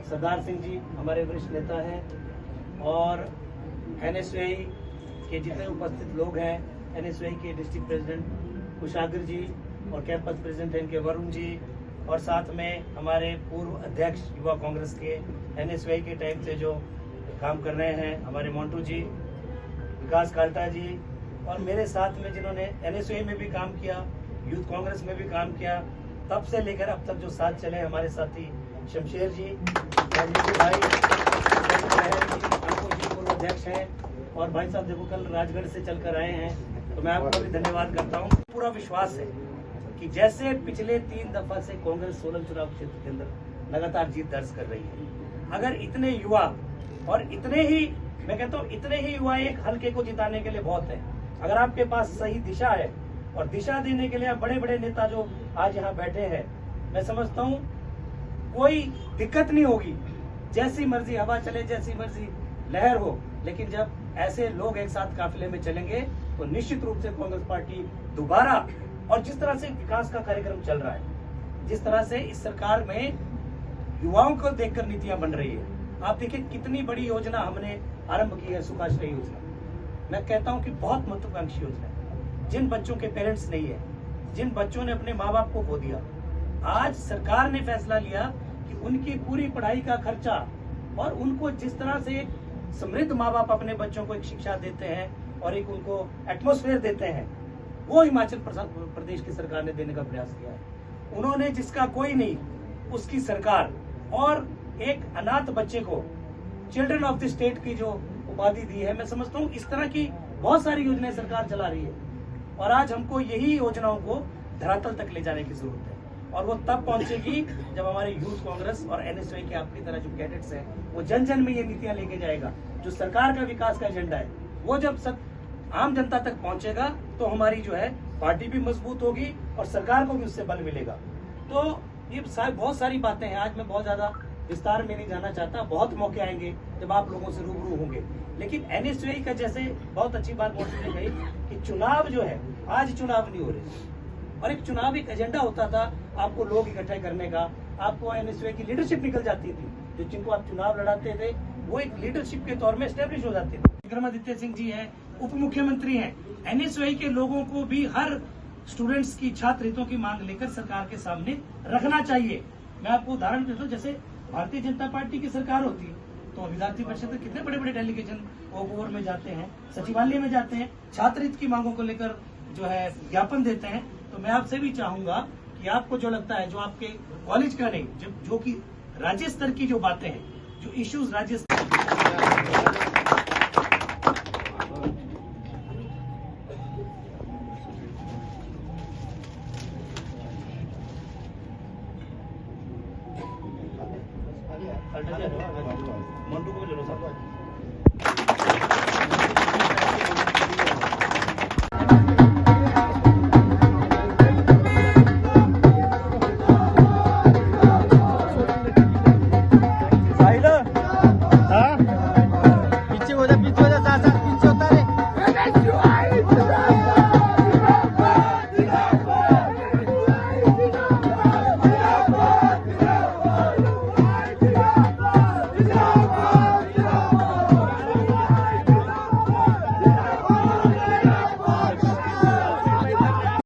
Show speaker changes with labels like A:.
A: सरदार सिंह जी हमारे वरिष्ठ नेता हैं और एनएसयूआई के जितने उपस्थित लोग हैं, एनएसयूआई के डिस्ट्रिक्ट प्रेसिडेंट कुशागर जी और कैंपस प्रेसिडेंट हैं इनके वरुण जी, और साथ में हमारे पूर्व अध्यक्ष युवा कांग्रेस के एनएसयूआई के टाइम से जो काम कर रहे हैं हमारे मोन्टू जी, विकास काल्टा जी, और मेरे साथ में जिन्होंने एनएसयूआई में भी काम किया, यूथ कांग्रेस में भी काम किया, तब से लेकर अब तक जो साथ चले हमारे साथी शमशेर जी, भाई पूर्व अध्यक्ष हैं, और भाई साहब देखो कल राजगढ़ से चलकर आए हैं, तो मैं आपको भी धन्यवाद करता हूँ। पूरा विश्वास है कि जैसे पिछले 3 दफा से कांग्रेस सोलन चुनाव क्षेत्र के अंदर लगातार जीत दर्ज कर रही है, अगर इतने युवा और इतने ही, मैं कहता हूँ इतने ही युवा एक हल्के को जिताने के लिए बहुत है, अगर आपके पास सही दिशा है और दिशा देने के लिए आप बड़े बड़े नेता जो आज यहाँ बैठे हैं, मैं समझता हूँ कोई दिक्कत नहीं होगी, जैसी मर्जी हवा चले, जैसी मर्जी लहर हो, लेकिन जब ऐसे लोग एक साथ काफिले में चलेंगे तो निश्चित रूप से कांग्रेस पार्टी दोबारा, और जिस तरह से विकास का कार्यक्रम चल रहा है, जिस तरह से इस सरकार में युवाओं को देखकर नीतियां बन रही है, आप देखिए कितनी बड़ी योजना हमने आरंभ की है, सुखाश्रय योजना। मैं कहता हूं कि बहुत महत्वाकांक्षी योजना है। जिन बच्चों के पेरेंट्स नहीं है, जिन बच्चों ने अपने माँ बाप को खो दिया, आज सरकार ने फैसला लिया कि उनकी पूरी पढ़ाई का खर्चा, और उनको जिस तरह से एक समृद्ध माँ बाप अपने बच्चों को एक शिक्षा देते हैं और एक उनको एटमॉस्फेयर देते हैं, वो हिमाचल प्रदेश की सरकार ने देने का प्रयास किया है। उन्होंने जिसका कोई नहीं उसकी सरकार, और एक अनाथ बच्चे को चिल्ड्रन ऑफ द स्टेट की जो उपाधि दी है, मैं समझता हूँ इस तरह की बहुत सारी योजनाएं सरकार चला रही है, और आज हमको यही योजनाओं को धरातल तक ले जाने की जरूरत है, और वो तब पहुंचेगी जब हमारे यूथ कांग्रेस और एनएसयूआई के आपकी तरह जो कैडेट्स हैं वो जन जन में ये नीतियां लेके जाएगा। जो सरकार का विकास का एजेंडा है वो जब आम जनता तक पहुंचेगा तो हमारी जो है पार्टी भी मजबूत होगी और सरकार को भी उससे बल मिलेगा। तो ये बहुत सारी बातें हैं, आज मैं बहुत ज्यादा विस्तार में नहीं जाना चाहता, बहुत मौके आएंगे जब आप लोगों से रूबरू होंगे। लेकिन एनएसयूआई का जैसे बहुत अच्छी बात मोदी ने कही कि चुनाव जो है, आज चुनाव नहीं हो रहे, और एक चुनाव एक एजेंडा होता था आपको लोग इकट्ठे करने का, आपको एनएसयूआई की लीडरशिप निकल जाती थी, जो जिनको आप चुनाव लड़ाते थे वो एक लीडरशिप के तौर में एस्टेब्लिश हो जाती थी। विक्रमादित्य सिंह जी हैं, उप मुख्यमंत्री हैं, एनएसयूआई के लोगों को भी हर स्टूडेंट्स की छात्र हितों की मांग लेकर सरकार के सामने रखना चाहिए। मैं आपको उदाहरण देता हूँ, जैसे भारतीय जनता पार्टी की सरकार होती है तो विद्यार्थी परिषद के कितने बड़े बड़े डेलीगेशन ओवर में जाते हैं, सचिवालय में जाते हैं, छात्र हित की मांगों को लेकर जो है ज्ञापन देते हैं। तो मैं आपसे भी चाहूंगा कि आपको जो लगता है, जो आपके कॉलेज का नहीं, जो कि राज्य स्तर की जो बातें हैं, जो इश्यूज राज्य स्तर मंटू को ले लो साथ।